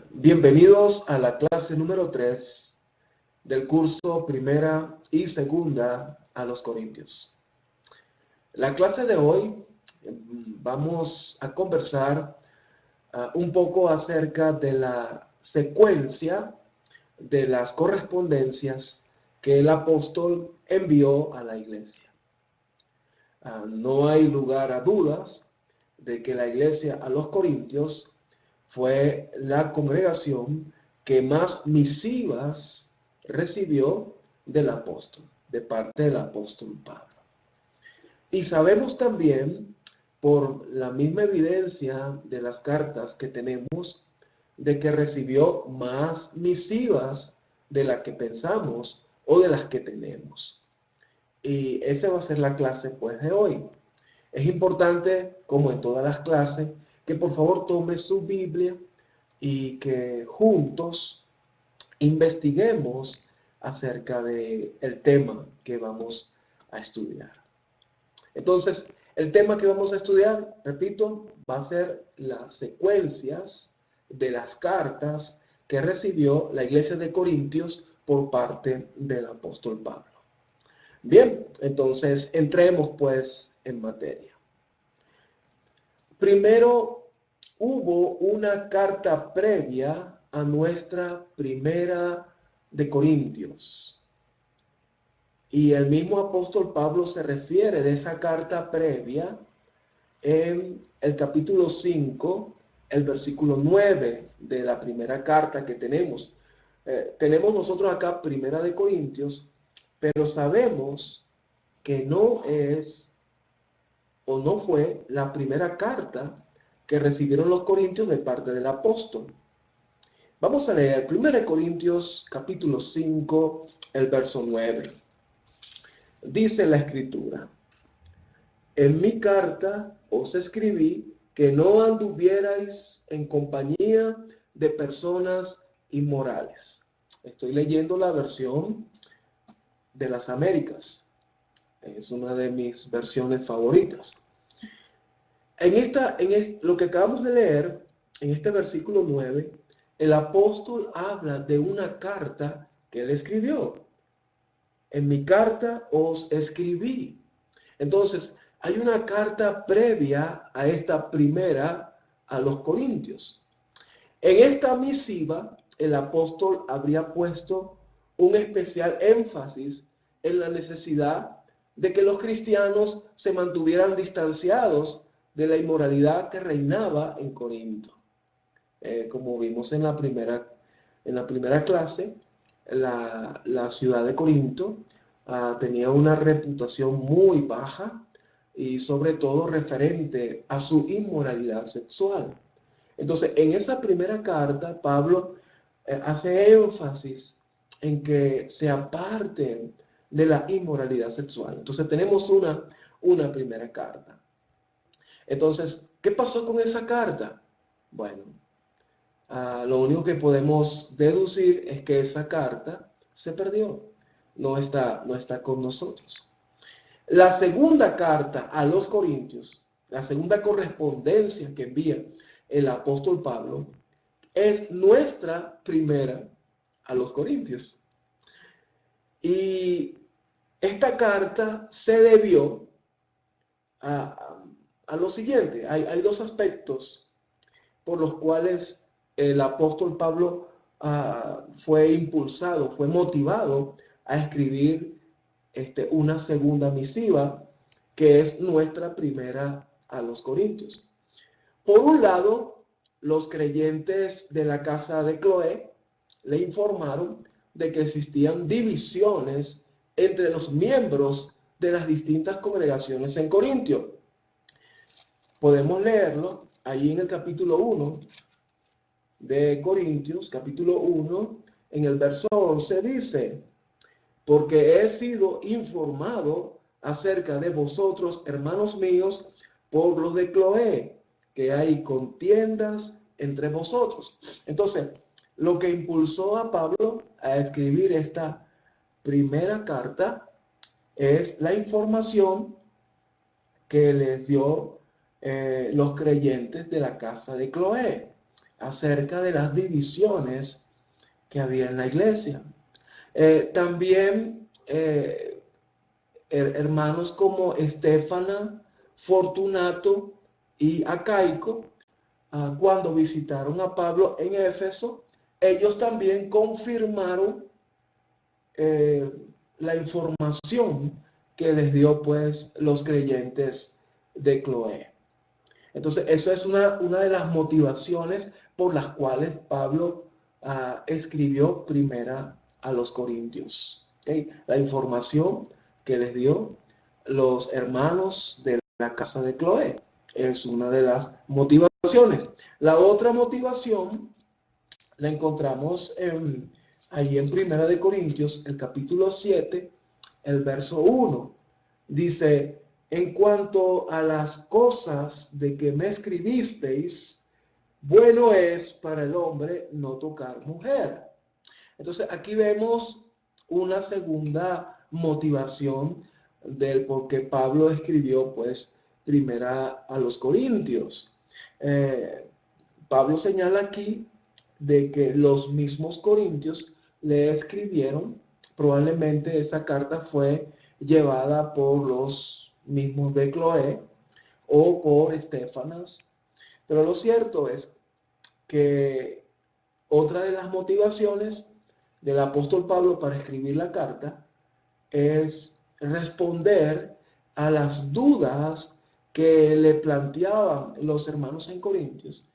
Bienvenidos a la clase número 3 del curso Primera y Segunda a los Corintios. La clase de hoy vamos a conversar un poco acerca de la secuencia de las correspondencias que el apóstol envió a la iglesia. No hay lugar a dudas de que la iglesia a los Corintios fue la congregación que más misivas recibió del apóstol, de parte del apóstol Pablo. Y sabemos también, por la misma evidencia de las cartas que tenemos, de que recibió más misivas de las que pensamos o de las que tenemos. Y esa va a ser la clase pues de hoy. Es importante, como en todas las clases, que por favor tome su Biblia y que juntos investiguemos acerca del tema que vamos a estudiar. Entonces, el tema que vamos a estudiar, repito, va a ser las secuencias de las cartas que recibió la iglesia de Corintios por parte del apóstol Pablo. Bien, entonces entremos pues en materia. Primero, hubo una carta previa a nuestra primera de Corintios. Y el mismo apóstol Pablo se refiere de esa carta previa en el capítulo 5, el versículo 9 de la primera carta que tenemos. Tenemos nosotros acá primera de Corintios, pero sabemos que no es o no fue la primera carta que recibieron los corintios de parte del apóstol. Vamos a leer 1 Corintios capítulo 5, el verso 9. Dice la escritura: en mi carta os escribí que no anduvierais en compañía de personas inmorales. Estoy leyendo la versión de las Américas. Es una de mis versiones favoritas. Lo que acabamos de leer, en este versículo 9, el apóstol habla de una carta que él escribió. En mi carta os escribí. Entonces, hay una carta previa a esta primera a los Corintios. En esta misiva, el apóstol habría puesto un especial énfasis en la necesidad de que los cristianos se mantuvieran distanciados de la inmoralidad que reinaba en Corinto. Como vimos en la primera clase, la ciudad de Corinto tenía una reputación muy baja y sobre todo referente a su inmoralidad sexual. Entonces, en esa primera carta, Pablo hace énfasis en que se aparten de la inmoralidad sexual. Entonces, tenemos una primera carta. Entonces, ¿qué pasó con esa carta? Bueno, lo único que podemos deducir es que esa carta se perdió, no está con nosotros. La segunda carta a los Corintios, la segunda correspondencia que envía el apóstol Pablo, es nuestra primera a los Corintios. Y esta carta se debió a lo siguiente. Hay dos aspectos por los cuales el apóstol Pablo fue impulsado, fue motivado a escribir una segunda misiva, que es nuestra primera a los Corintios. Por un lado, los creyentes de la casa de Cloé le informaron de que existían divisiones entre los miembros de las distintas congregaciones en Corintio. Podemos leerlo allí en el capítulo 1 de Corintios, capítulo 1, en el verso 11 dice: porque he sido informado acerca de vosotros, hermanos míos, por los de Cloé, que hay contiendas entre vosotros. Entonces, lo que impulsó a Pablo a escribir esta primera carta es la información que les dio los creyentes de la casa de Cloé. acerca de las divisiones que había en la iglesia. También hermanos como Estéfana, Fortunato y Acaico, cuando visitaron a Pablo en Éfeso, ellos también confirmaron la información que les dio pues los creyentes de Cloé. Entonces, eso es una de las motivaciones por las cuales Pablo escribió primera a los Corintios. ¿Okay? La información que les dio los hermanos de la casa de Cloé es una de las motivaciones. La otra motivación la encontramos ahí en Primera de Corintios, el capítulo 7, el verso 1. Dice: en cuanto a las cosas de que me escribisteis, bueno es para el hombre no tocar mujer. Entonces aquí vemos una segunda motivación del por qué Pablo escribió pues primera a los Corintios. Pablo señala aquí de que los mismos corintios le escribieron, probablemente esa carta fue llevada por los mismos de Cloé o por Estéfanas, pero lo cierto es que otra de las motivaciones del apóstol Pablo para escribir la carta es responder a las dudas que le planteaban los hermanos en Corintios,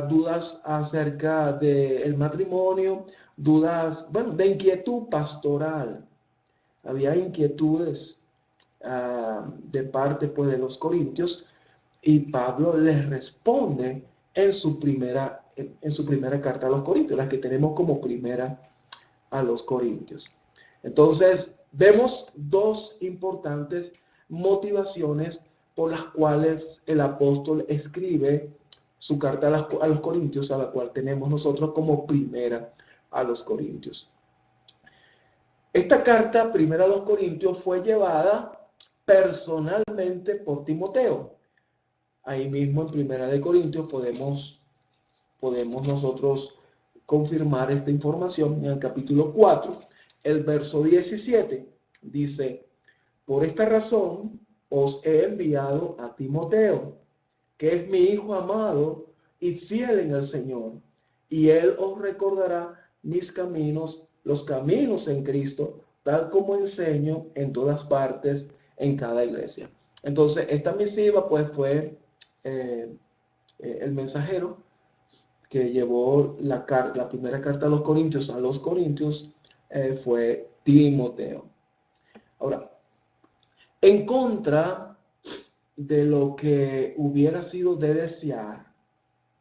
dudas acerca del matrimonio, dudas, bueno, de inquietud pastoral. Había inquietudes de parte pues de los corintios, y Pablo les responde en su primera carta a los corintios, la que tenemos como primera a los corintios. Entonces, vemos dos importantes motivaciones por las cuales el apóstol escribe su carta a los corintios, a la cual tenemos nosotros como primera a los corintios. Esta carta, primera a los corintios, fue llevada personalmente por Timoteo. Ahí mismo en primera de Corintios podemos nosotros confirmar esta información en el capítulo 4, el verso 17. Dice: por esta razón os he enviado a Timoteo, que es mi hijo amado y fiel en el Señor, y él os recordará mis caminos, los caminos en Cristo, tal como enseño en todas partes, en cada iglesia. Entonces, esta misiva pues fue el mensajero que llevó la primera carta a los corintios, fue Timoteo. Ahora, en contra de lo que hubiera sido de desear,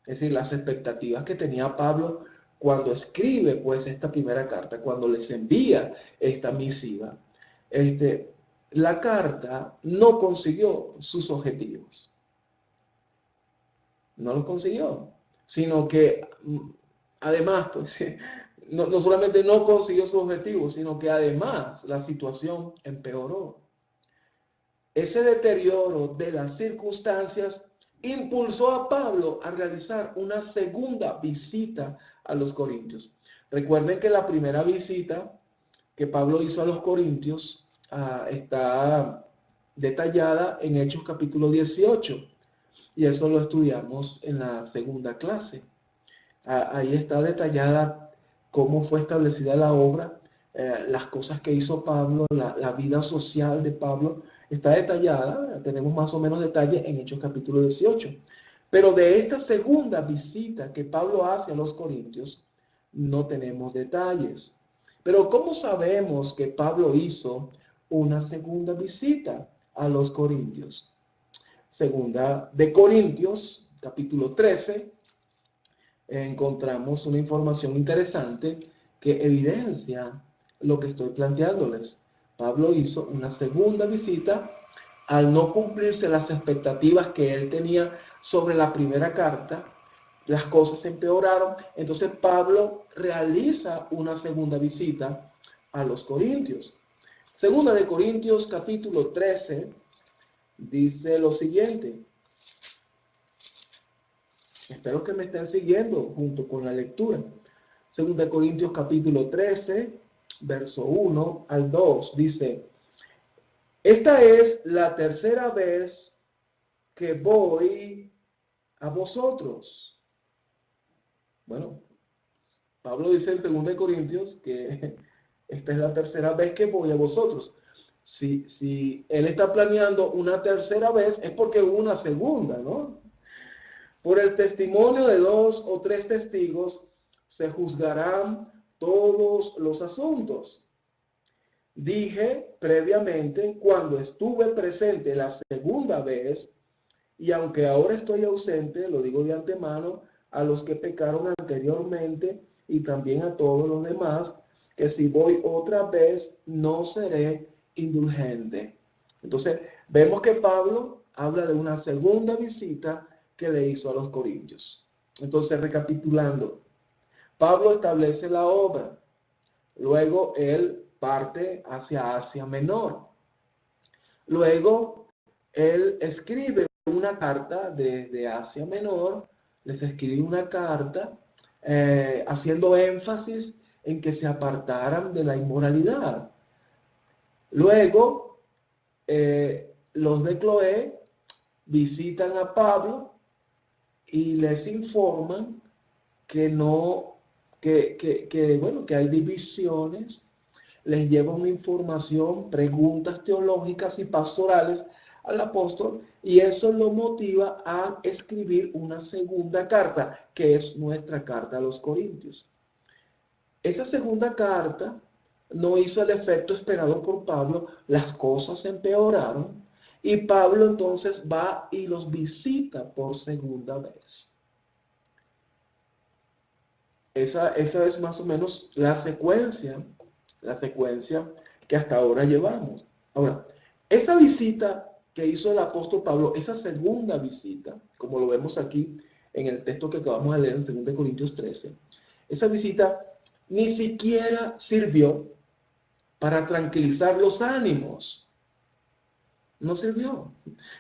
es decir, las expectativas que tenía Pablo cuando escribe pues esta primera carta, cuando les envía esta misiva, la carta no consiguió sus objetivos. No los consiguió, sino que además, pues, no solamente no consiguió sus objetivos, sino que además la situación empeoró. Ese deterioro de las circunstancias impulsó a Pablo a realizar una segunda visita a los corintios. Recuerden que la primera visita que Pablo hizo a los corintios está detallada en Hechos capítulo 18, y eso lo estudiamos en la segunda clase. Ahí está detallada cómo fue establecida la obra, las cosas que hizo Pablo, la vida social de Pablo está detallada. Tenemos más o menos detalles en Hechos capítulo 18. Pero de esta segunda visita que Pablo hace a los corintios, no tenemos detalles. Pero ¿cómo sabemos que Pablo hizo una segunda visita a los corintios? Segunda de Corintios, capítulo 13, encontramos una información interesante que evidencia lo que estoy planteándoles. Pablo hizo una segunda visita. Al no cumplirse las expectativas que él tenía sobre la primera carta, las cosas se empeoraron. Entonces Pablo realiza una segunda visita a los corintios. Segunda de Corintios, capítulo 13, dice lo siguiente: Espero que me estén siguiendo junto con la lectura. 2 Corintios capítulo 13, verso 1 al 2, dice: esta es la tercera vez que voy a vosotros. Bueno, Pablo dice en 2 Corintios que esta es la tercera vez que voy a vosotros. Si él está planeando una tercera vez, es porque hubo una segunda, ¿no? Por el testimonio de 2 o 3 testigos se juzgarán todos los asuntos. Dije previamente, cuando estuve presente la segunda vez, y aunque ahora estoy ausente, lo digo de antemano, a los que pecaron anteriormente y también a todos los demás, que si voy otra vez no seré indulgente. Entonces, vemos que Pablo habla de una segunda visita que le hizo a los corintios. Entonces, recapitulando, Pablo establece la obra, luego él parte hacia Asia Menor, luego él escribe una carta desde Asia Menor, les escribe una carta haciendo énfasis en que se apartaran de la inmoralidad. Luego, los de Cloé visitan a Pablo y les informan que bueno, que hay divisiones, les lleva una información, preguntas teológicas y pastorales al apóstol, y eso lo motiva a escribir una segunda carta, que es nuestra carta a los Corintios. Esa segunda carta no hizo el efecto esperado por Pablo, las cosas empeoraron, y Pablo entonces va y los visita por segunda vez. Esa es más o menos la secuencia que hasta ahora llevamos. Ahora, esa visita que hizo el apóstol Pablo, esa segunda visita, como lo vemos aquí en el texto que acabamos de leer en 2 Corintios 13, esa visita ni siquiera sirvió para tranquilizar los ánimos. No sirvió.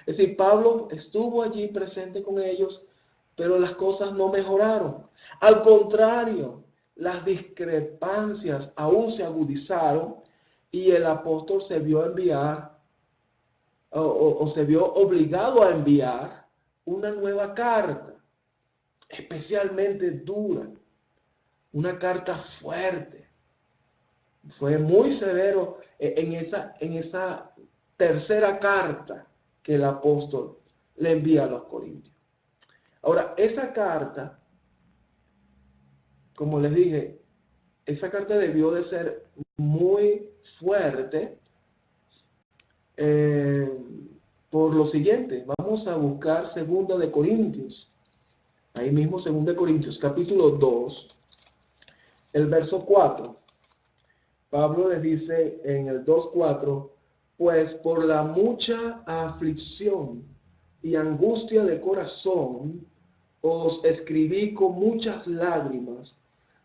Es decir, Pablo estuvo allí presente con ellos, pero las cosas no mejoraron. Al contrario, las discrepancias aún se agudizaron y el apóstol se vio enviar o se vio obligado a enviar una nueva carta, especialmente dura, una carta fuerte. Fue muy severo en esa tercera carta que el apóstol le envía a los corintios. Ahora, esa carta, como les dije, esa carta debió de ser muy fuerte por lo siguiente. Vamos a buscar 2 de Corintios. Ahí mismo 2 de Corintios, capítulo 2, el verso 4. Pablo les dice en el 2:4, pues por la mucha aflicción y angustia de corazón os escribí con muchas lágrimas,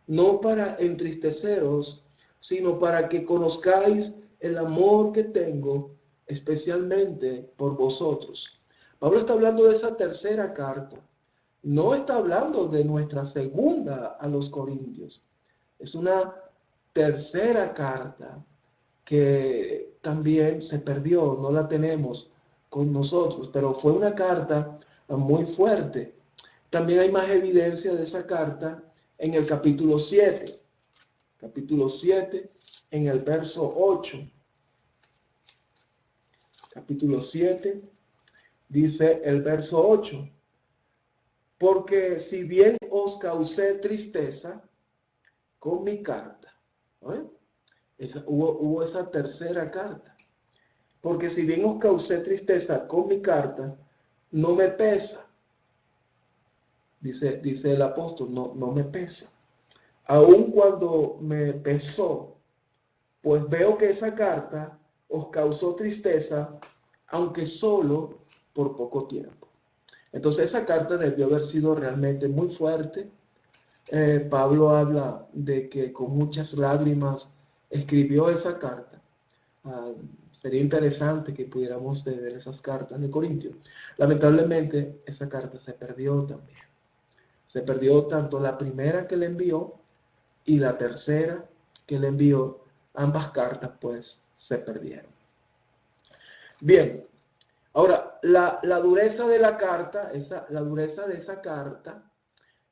no para entristeceros, sino para que conozcáis el amor que tengo especialmente por vosotros. Pablo está hablando de esa tercera carta, no está hablando de nuestra segunda a los Corintios. Es una tercera carta que también se perdió, no la tenemos con nosotros, pero fue una carta muy fuerte. También hay más evidencia de esa carta en el capítulo 7. Capítulo 7, en el verso 8. Capítulo 7, dice el verso 8. Porque si bien os causé tristeza con mi carta, ¿eh? Hubo esa tercera carta. Porque si bien os causé tristeza con mi carta, no me pesa. Dice el apóstol, no me pesa. Aun cuando me pesó, pues veo que esa carta os causó tristeza, aunque solo por poco tiempo. Entonces esa carta debió haber sido realmente muy fuerte. Pablo habla de que con muchas lágrimas escribió esa carta. Sería interesante que pudiéramos leer esas cartas de Corintios. Lamentablemente esa carta se perdió también. Se perdió tanto la primera que le envió y la tercera que le envió. Ambas cartas pues se perdieron. Bien, ahora la dureza de la carta, la dureza de esa carta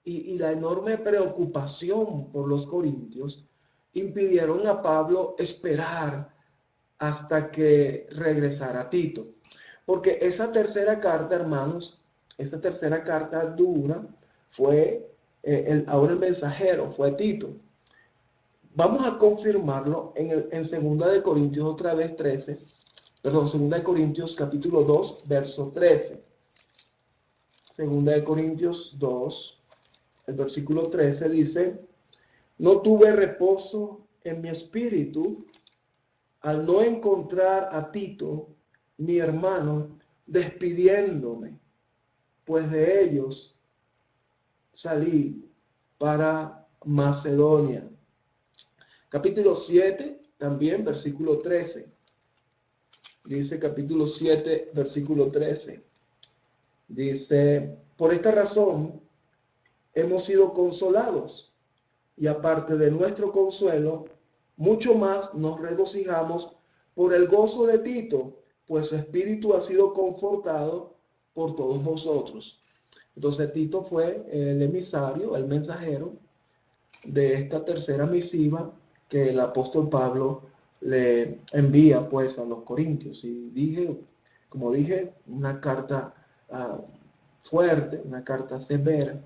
y la enorme preocupación por los corintios impidieron a Pablo esperar hasta que regresara Tito. Porque esa tercera carta, hermanos, esa tercera carta dura fue, ahora el mensajero fue Tito. Vamos a confirmarlo en 2 de Corintios otra vez 13, perdón, 2 de Corintios capítulo 2, verso 13. 2 de Corintios 2, el versículo 13 dice: no tuve reposo en mi espíritu al no encontrar a Tito, mi hermano, despidiéndome, pues de ellos salí para Macedonia. Capítulo 7, también, versículo 13. Dice capítulo 7, versículo 13. Dice: por esta razón hemos sido consolados, y aparte de nuestro consuelo, mucho más nos regocijamos por el gozo de Tito, pues su espíritu ha sido confortado por todos nosotros. Entonces Tito fue el emisario, el mensajero de esta tercera misiva que el apóstol Pablo le envía pues a los corintios. Y como dije, una carta fuerte, una carta severa,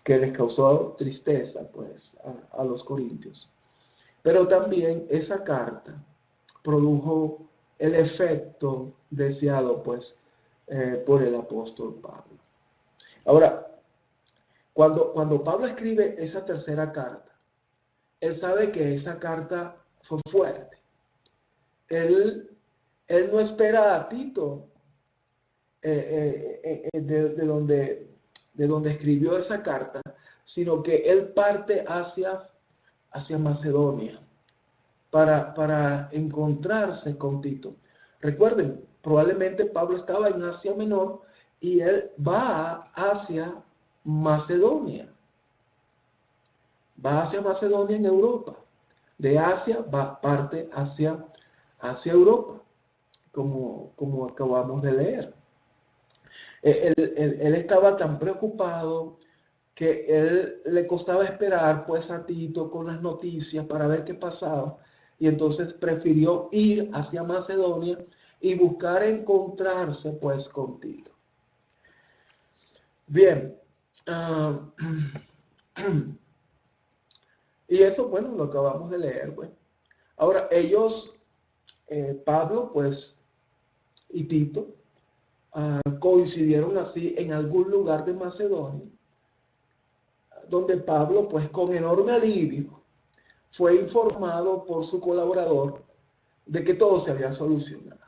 que les causó tristeza pues a los corintios. Pero también esa carta produjo el efecto deseado pues por el apóstol Pablo. Ahora, cuando Pablo escribe esa tercera carta, él sabe que esa carta fue fuerte. Él no espera a Tito de donde escribió esa carta, sino que él parte hacia Macedonia para encontrarse con Tito. Recuerden, probablemente Pablo estaba en Asia Menor y él va hacia Macedonia. Va hacia Macedonia en Europa. De Asia parte hacia Europa, como acabamos de leer. Él estaba tan preocupado que él le costaba esperar pues a Tito con las noticias para ver qué pasaba, y entonces prefirió ir hacia Macedonia y buscar encontrarse pues con Tito. Bien, y eso, bueno, lo acabamos de leer, pues. Ahora, ellos, Pablo, pues, y Tito, coincidieron así en algún lugar de Macedonia, donde Pablo, pues, con enorme alivio, fue informado por su colaborador de que todo se había solucionado,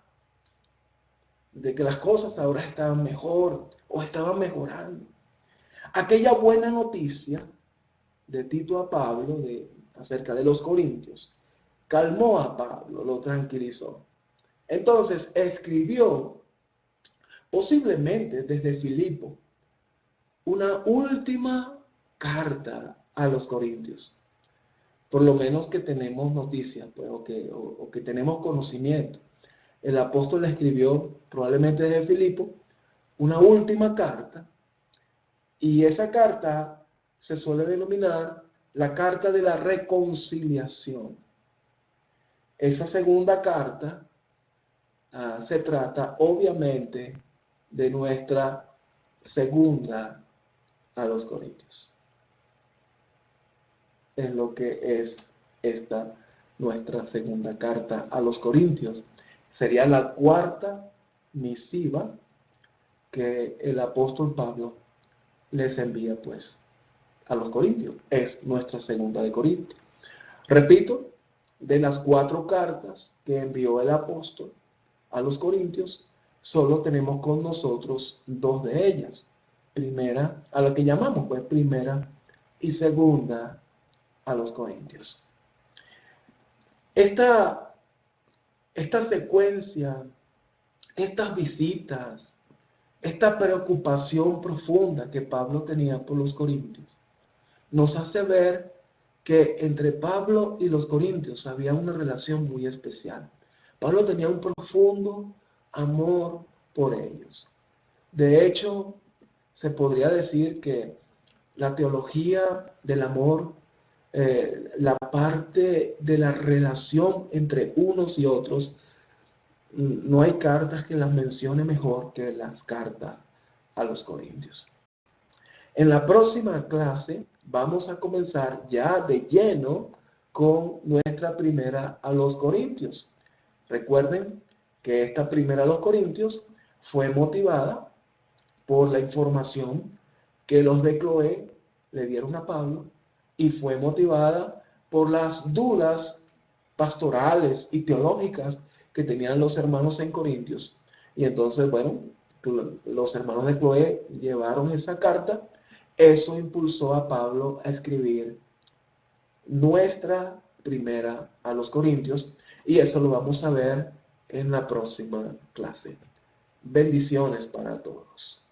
de que las cosas ahora estaban mejor o estaban mejorando. Aquella buena noticia de Tito a Pablo acerca de los corintios calmó a Pablo, lo tranquilizó. Entonces escribió, posiblemente desde Filipo, una última carta a los corintios. Por lo menos que tenemos noticias, pues, o que tenemos conocimiento. El apóstol escribió, probablemente desde Filipo, una última carta, y esa carta se suele denominar la carta de la reconciliación. Esa segunda carta se trata obviamente de nuestra segunda a los corintios. Es lo que es esta nuestra segunda carta a los corintios. Sería la cuarta misiva que el apóstol Pablo les envía pues a los corintios. Es nuestra segunda de Corintios. Repito, de las 4 cartas que envió el apóstol a los corintios, solo tenemos con nosotros 2 de ellas. Primera, a lo que llamamos pues primera, y segunda a los corintios. Esta secuencia, estas visitas, esta preocupación profunda que Pablo tenía por los corintios nos hace ver que entre Pablo y los corintios había una relación muy especial. Pablo tenía un profundo amor por ellos. De hecho, se podría decir que la teología del amor, la parte de la relación entre unos y otros, no hay cartas que las mencione mejor que las cartas a los corintios. En la próxima clase vamos a comenzar ya de lleno con nuestra primera a los corintios. Recuerden que esta primera a los corintios fue motivada por la información que los de Cloé le dieron a Pablo y fue motivada por las dudas pastorales y teológicas que tenían los hermanos en Corintios. Y entonces, bueno, los hermanos de Cloé llevaron esa carta. Eso impulsó a Pablo a escribir nuestra primera a los Corintios, y eso lo vamos a ver en la próxima clase. Bendiciones para todos.